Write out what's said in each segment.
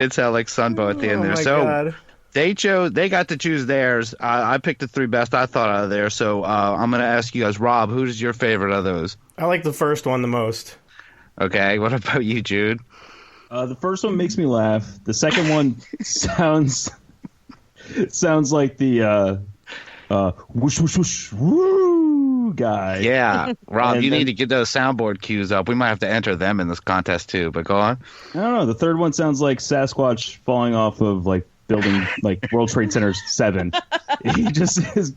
It sounded like Sunbow at the end Oh there. my So God. they got to choose theirs. I picked the three best I thought out of there. So I'm going to ask you guys, Rob, who's your favorite of those? I like the first one the most. Okay, what about you, Jude? The first one makes me laugh. The second one sounds like the whoosh whoosh whoosh woo guy. Yeah, Rob, And you then- need to get those soundboard cues up. We might have to enter them in this contest too. But go on. I don't know. The third one sounds like Sasquatch falling off of like building like World Trade Center 7. He just is.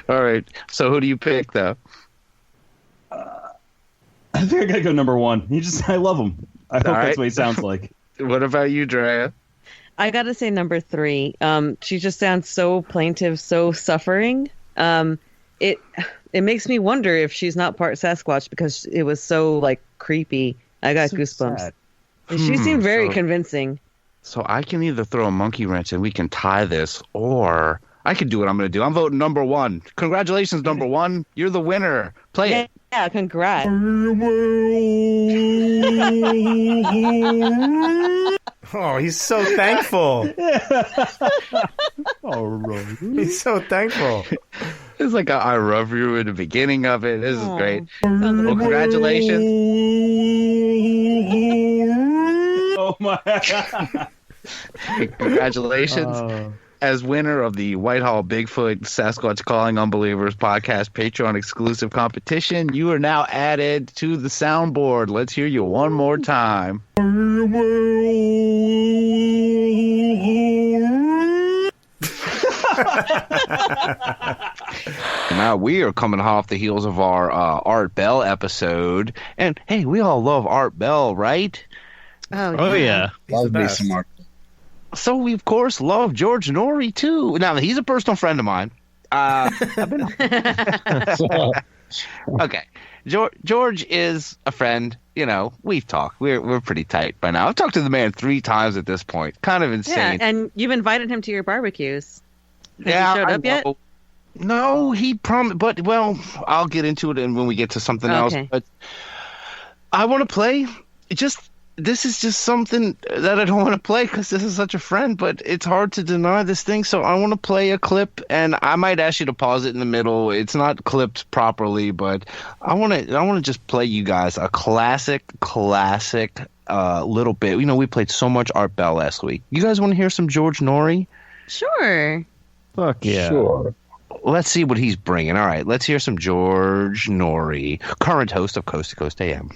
All right. So who do you pick though? I think I gotta go number one. I love him. I hope right. that's what he sounds like. What about you, Drea? I gotta say number 3. She just sounds so plaintive, so suffering. It makes me wonder if she's not part Sasquatch because it was so like creepy. I got So goosebumps. sad. She seemed very so- convincing. So I can either throw a monkey wrench and we can tie this, or I can do what I'm going to do. I'm voting number 1. Congratulations, number 1. You're the winner. Play Yeah, it. yeah, congrats. Oh, he's so thankful. All right. He's so thankful. It's like I love you in the beginning of it. This is Aw. great. Sounds Well, like congratulations. Oh my! Congratulations. As winner of the Whitehall Bigfoot Sasquatch Calling Unbelievers podcast Patreon exclusive competition, you are now added to the soundboard. Let's hear you one more time. Now we are coming off the heels of our Art Bell episode, and hey, we all love Art Bell, right? Oh yeah. He's the Love me best. some Art. So we of course love George Norrie too. Now he's a personal friend of mine. Okay, George is a friend. You know, we've talked. We're pretty tight by now. I've talked to the man 3 times at this point. Kind of Yeah, insane. and you've invited him to your barbecues. Has Yeah, he showed I up yet? know. No, he promised. But well, I'll get into it when we get to something else. Okay. But I want to play. This is just something that I don't want to play because this is such a friend. But it's hard to deny this thing. So I want to play a clip, and I might ask you to pause it in the middle. It's not clipped properly, but I want to just play you guys a classic little bit. You know, we played so much Art Bell last week. You guys want to hear some George Norrie? Sure. Fuck yeah. Sure. Let's see what he's bringing. All right, let's hear some George Norrie, current host of Coast to Coast AM.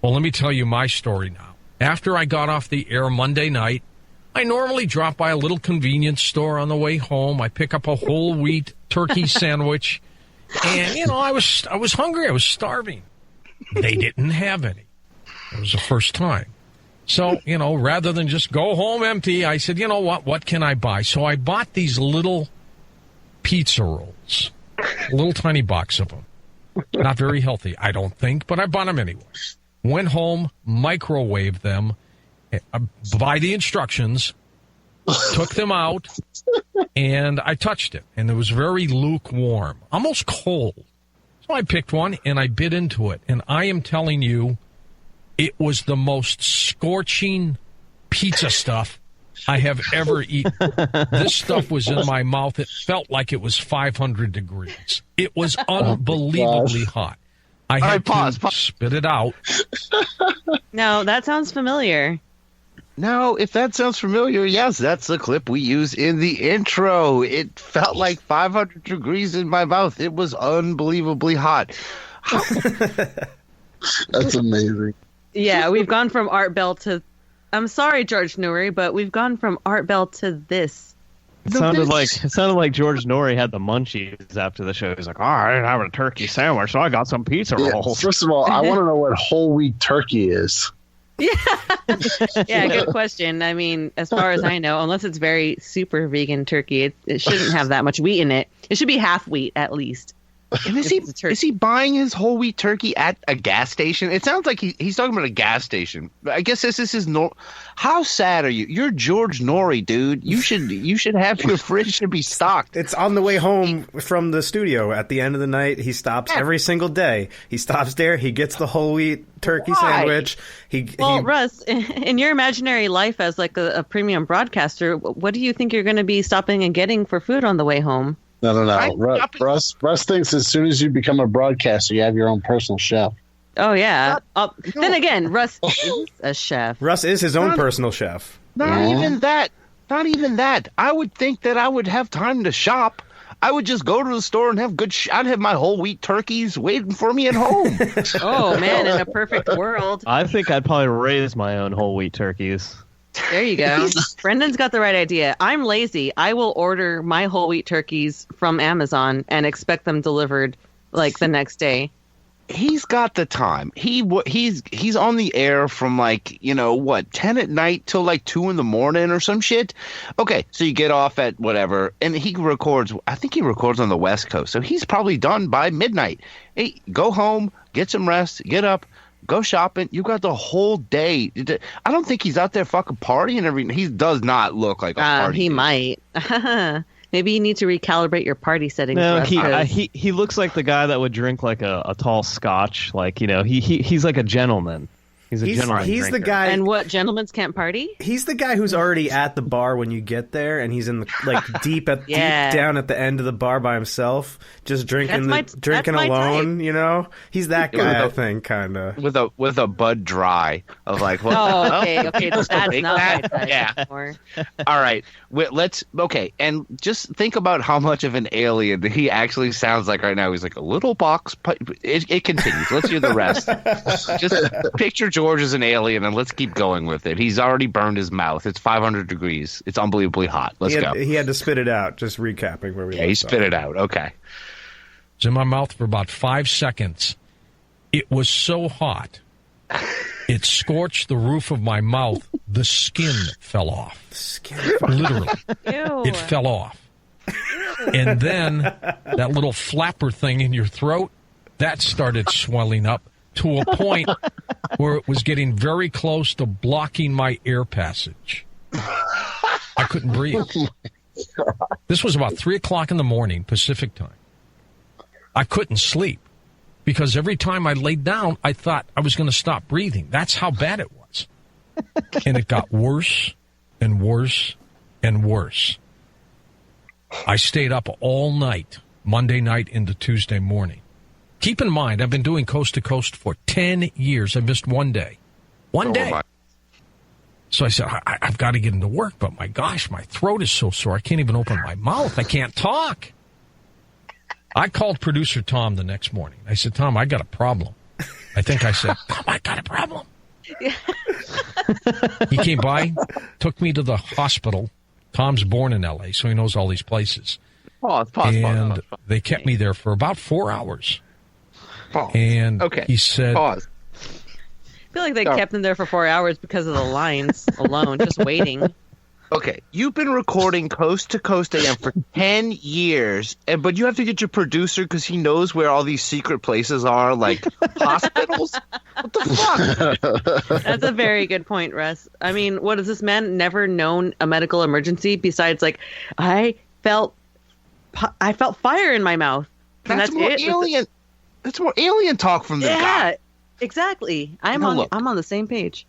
Well, let me tell you my story now. After I got off the air Monday night, I normally drop by a little convenience store on the way home. I pick up a whole wheat turkey sandwich, and I was hungry. I was starving. They didn't have any. It was the first time. So, rather than just go home empty, I said, you know what? What can I buy? So I bought these little pizza rolls, a little tiny box of them. Not very healthy, I don't think, but I bought them anyway. Went home, microwaved them by the instructions, took them out, and I touched it. And it was very lukewarm, almost cold. So I picked one, and I bit into it. And I am telling you, it was the most scorching pizza stuff I have ever eaten. This stuff was in my mouth. It felt like it was 500 degrees. It was unbelievably hot. I had pause. to spit it out. No, that sounds familiar. Now, if that sounds familiar, yes, that's the clip we use in the intro. It felt like 500 degrees in my mouth. It was unbelievably hot. That's amazing. Yeah, we've gone from Art Bell to... I'm sorry, George Norrie, but we've gone from Art Bell to this. It sounded like George Norrie had the munchies after the show. He's like, "Oh, I didn't have a turkey sandwich, so I got some pizza Yeah, rolls." first of all, I want to know what whole wheat turkey is. Yeah, good question. I mean, as far as I know, unless it's very super vegan turkey, it shouldn't have that much wheat in it. It should be half wheat at least. And is he buying his whole wheat turkey at a gas station? It sounds like he's talking about a gas station. I guess this is his How sad are you? You're George Norrie, dude. You should have your fridge should be stocked. It's on the way home from the studio. At the end of the night, he stops every single day. He stops there. He gets the whole wheat turkey sandwich. Russ, in your imaginary life as like a premium broadcaster, what do you think you're going to be stopping and getting for food on the way home? No. Russ thinks as soon as you become a broadcaster, you have your own personal chef. Oh, yeah. Then again, Russ is a chef. Russ is his own personal chef. Not even that. Not even that. I would think that I would have time to shop. I would just go to the store and have I'd have my whole wheat turkeys waiting for me at home. Oh, man, in a perfect world. I think I'd probably raise my own whole wheat turkeys. There you go. Brendan's got the right idea. I'm lazy. I will order my whole wheat turkeys from Amazon and expect them delivered like the next day. He's got the time. He's on the air from 10 at night till 2 in the morning or some shit. Okay, so you get off at whatever, and he records. I think he records on the West Coast, so he's probably done by midnight. Hey, go home, get some rest, get up. Go shopping. You got the whole day. I don't think he's out there fucking partying and everything. He does not look like a party. He might. Maybe you need to recalibrate your party settings. No, he looks like the guy that would drink like a tall scotch. He's like a gentleman. He's a gentleman. He's drinker. the guy. And what, gentlemen can't party? He's the guy who's already at the bar when you get there, and he's in the deep down at the end of the bar by himself, just drinking alone. Type. You know, he's that guy. I think, kind of with a Bud Dry of like. Well, oh, okay, that's not my type. Yeah. Anymore. All right, and just think about how much of an alien he actually sounds like right now. He's like a little box. It continues. Let's hear the rest. Just picture George as an alien, and let's keep going with it. He's already burned his mouth. It's 500 degrees. It's unbelievably hot. Let's go. He had to spit it out. Just recapping where we. Yeah, he spit it out. Okay. It's in my mouth for about 5 seconds. It was so hot. It scorched the roof of my mouth. The skin fell off. Literally. Ew. It fell off. And then that little flapper thing in your throat, that started swelling up to a point where it was getting very close to blocking my air passage. I couldn't breathe. This was about 3 o'clock in the morning, Pacific time. I couldn't sleep because every time I laid down, I thought I was going to stop breathing. That's how bad it was. And it got worse and worse and worse. I stayed up all night, Monday night into Tuesday morning. Keep in mind, I've been doing Coast to Coast for 10 years. I missed one day. One day. So I said, I've got to get into work, but my gosh, my throat is so sore. I can't even open my mouth. I can't talk. I called producer Tom the next morning. I said, Tom, I got a problem. I think I said, Tom, I got a problem. He came by, took me to the hospital. Tom's born in L.A., so he knows all these places. Pause. They kept me there for about 4 hours. Pause. And he said... Pause. I feel like they kept him there for 4 hours because of the lines alone, just waiting. Okay, you've been recording Coast to Coast AM for 10 years, but you have to get your producer because he knows where all these secret places are, like hospitals? What the fuck? That's a very good point, Russ. I mean, what has this man never known a medical emergency besides, like, I felt fire in my mouth. That's more alien. That's more alien talk from this guy. Yeah, exactly. I'm on the same page.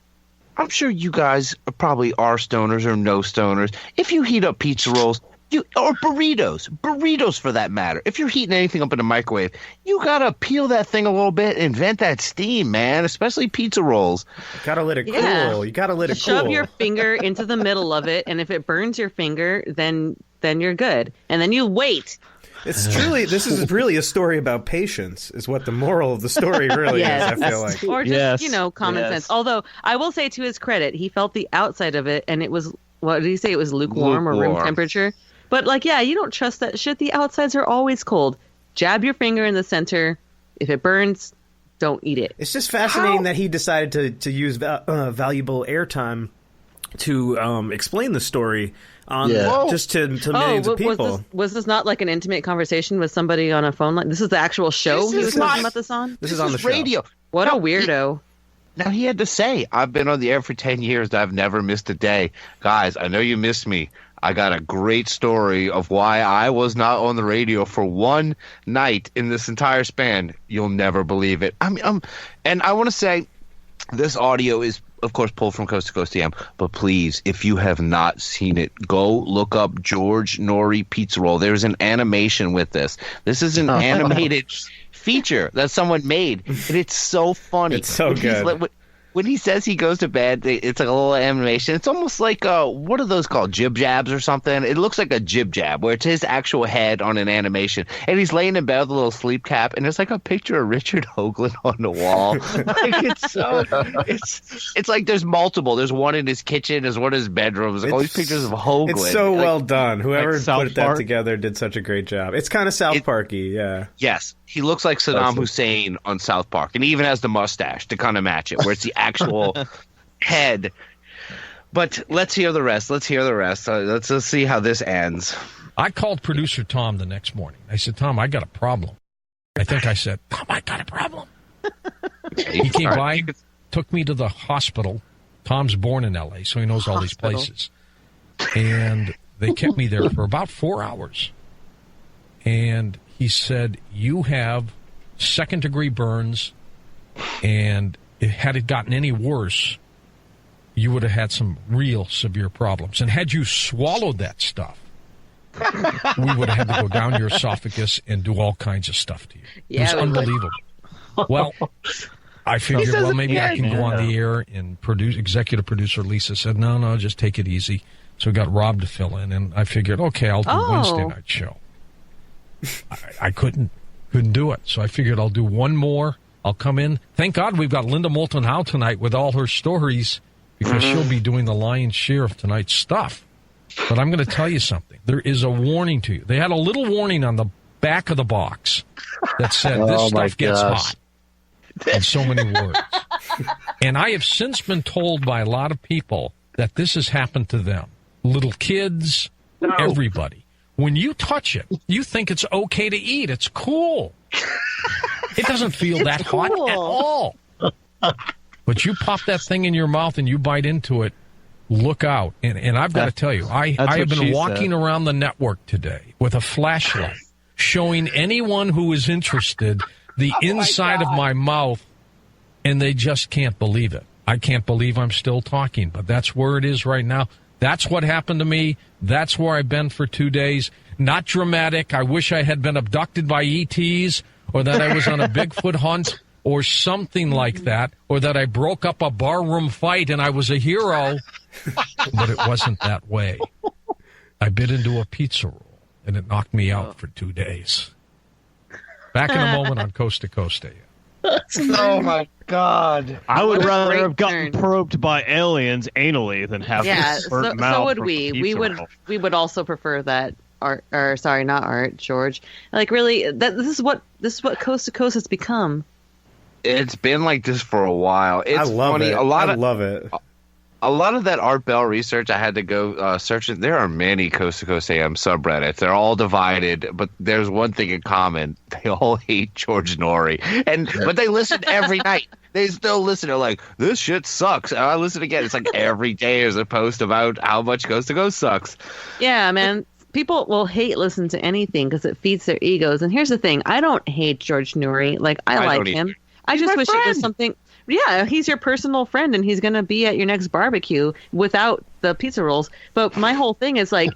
I'm sure you guys probably are stoners or no stoners. If you heat up pizza rolls, or burritos for that matter. If you're heating anything up in the microwave, you gotta peel that thing a little bit and vent that steam, man. Especially pizza rolls. You gotta let it cool. You gotta let it cool. Shove your finger into the middle of it, and if it burns your finger, then you're good. And then you wait. This is really a story about patience, is what the moral of the story really is, I feel like. Or just, common sense. Although, I will say to his credit, he felt the outside of it, and it was, what did he say? It was lukewarm or room temperature? But, you don't trust that shit. The outsides are always cold. Jab your finger in the center. If it burns, don't eat it. It's just fascinating that he decided to use valuable airtime explain the story just to millions of people. Was this not like an intimate conversation with somebody on a phone line? This is the actual show he was talking about this on? This is on the show. Radio. What a weirdo. Now, he had to say, I've been on the air for 10 years. I've never missed a day. Guys, I know you missed me. I got a great story of why I was not on the radio for one night in this entire span. You'll never believe it. And I want to say, this audio is, of course, pulled from Coast to Coast AM. But please, if you have not seen it, go look up George Nori Pizza Roll. There's an animation with this. This is an animated feature that someone made, and it's so funny. It's so good. When he says he goes to bed, it's like a little animation. It's almost like what are those called? Jib jabs or something? It looks like a jib jab where it's his actual head on an animation, and he's laying in bed with a little sleep cap, and there's like a picture of Richard Hoagland on the wall. It's like there's multiple. There's one in his kitchen. There's one in his bedroom. There's all these pictures of Hoagland. It's so well done. Whoever put that together did such a great job. It's kind of South Parky, yeah. Yes. He looks like Saddam Hussein on South Park, and he even has the mustache to kind of match it, where it's the actual head. But let's hear the rest. Let's see how this ends. I called producer Tom the next morning. I said, Tom, I got a problem. I think I said, Tom, I got a problem. He came by, took me to the hospital. Tom's born in L.A., so he knows all these places. And they kept me there for about 4 hours. And he said, you have second-degree burns, and had it gotten any worse, you would have had some real severe problems. And had you swallowed that stuff, we would have had to go down your esophagus and do all kinds of stuff to you. It was unbelievable. Well, I figured, maybe I can go on the air, and executive producer Lisa said, no, just take it easy. So we got Rob to fill in, and I figured, okay, I'll do Wednesday night show. I couldn't do it. So I figured I'll do one more. I'll come in. Thank God we've got Linda Moulton Howe tonight with all her stories, because she'll be doing the lion's share of tonight's stuff. But I'm going to tell you something. There is a warning to you. They had a little warning on the back of the box that said, this stuff gets hot. In so many words. And I have since been told by a lot of people that this has happened to them. Little kids, everybody. When you touch it, you think it's okay to eat. It's cool. It doesn't feel that hot at all. But you pop that thing in your mouth and you bite into it, look out. And I've got to tell you, I have been walking around the network today with a flashlight, showing anyone who is interested the inside of my mouth, and they just can't believe it. I can't believe I'm still talking, but that's where it is right now. That's what happened to me. That's where I've been for 2 days. Not dramatic. I wish I had been abducted by ETs, or that I was on a Bigfoot hunt, or something like that, or that I broke up a barroom fight and I was a hero. But it wasn't that way. I bit into a pizza roll, and it knocked me out for 2 days. Back in a moment on Coast to Coast AM. Oh my God! I would rather have gotten probed by aliens anally than have this burnt mouth. So would we. We would also prefer that. Art, or sorry, not Art, George. Like, really, this is what Coast to Coast has become. It's been like this for a while. It's funny. I love it. A lot of that Art Bell research, I had to go search it. There are many Coast to Coast AM subreddits. They're all divided, but there's one thing in common. They all hate George Nori. But they listen every night. They still listen. They're like, this shit sucks. And I listen again. It's like every day there's a post about how much Coast to Coast sucks. Yeah, man. People will listen to anything because it feeds their egos. And here's the thing. I don't hate George Nori. Like, I like him. I just wish it was something... Yeah, he's your personal friend, and he's going to be at your next barbecue without the pizza rolls. But my whole thing is like,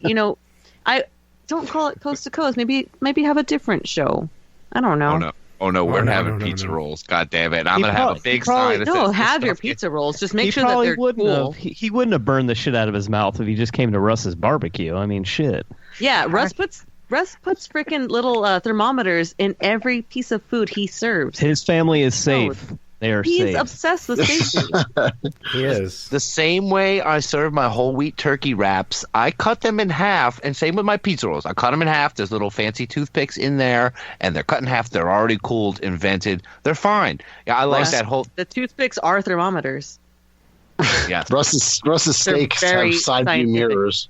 I don't call it Coast to Coast. Maybe have a different show. I don't know. Oh no, we're having pizza rolls. God damn it! I'm going to have a big sign. No, have your pizza rolls. Just make sure that they're cool. He wouldn't have burned the shit out of his mouth if he just came to Russ's barbecue. I mean, shit. Yeah, Russ puts freaking little thermometers in every piece of food he serves. His family is safe. They are safe. He's obsessed with safety. He is. The same way I serve my whole wheat turkey wraps, I cut them in half, and same with my pizza rolls. I cut them in half. There's little fancy toothpicks in there, and they're cut in half. They're already cooled and vented. They're fine. Yeah, I like that whole... The toothpicks are thermometers. Yeah. Russ's steaks have side view mirrors.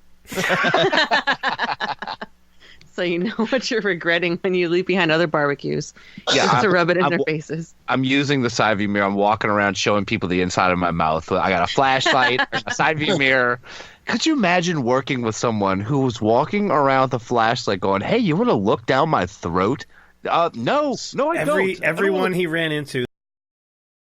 So you know what you're regretting when you leave behind other barbecues. Yeah, just to rub it in their faces. I'm using the side view mirror. I'm walking around showing people the inside of my mouth. I got a flashlight, a side view mirror. Could you imagine working with someone who was walking around with a flashlight going, hey, you want to look down my throat? No, I don't. Everyone he ran into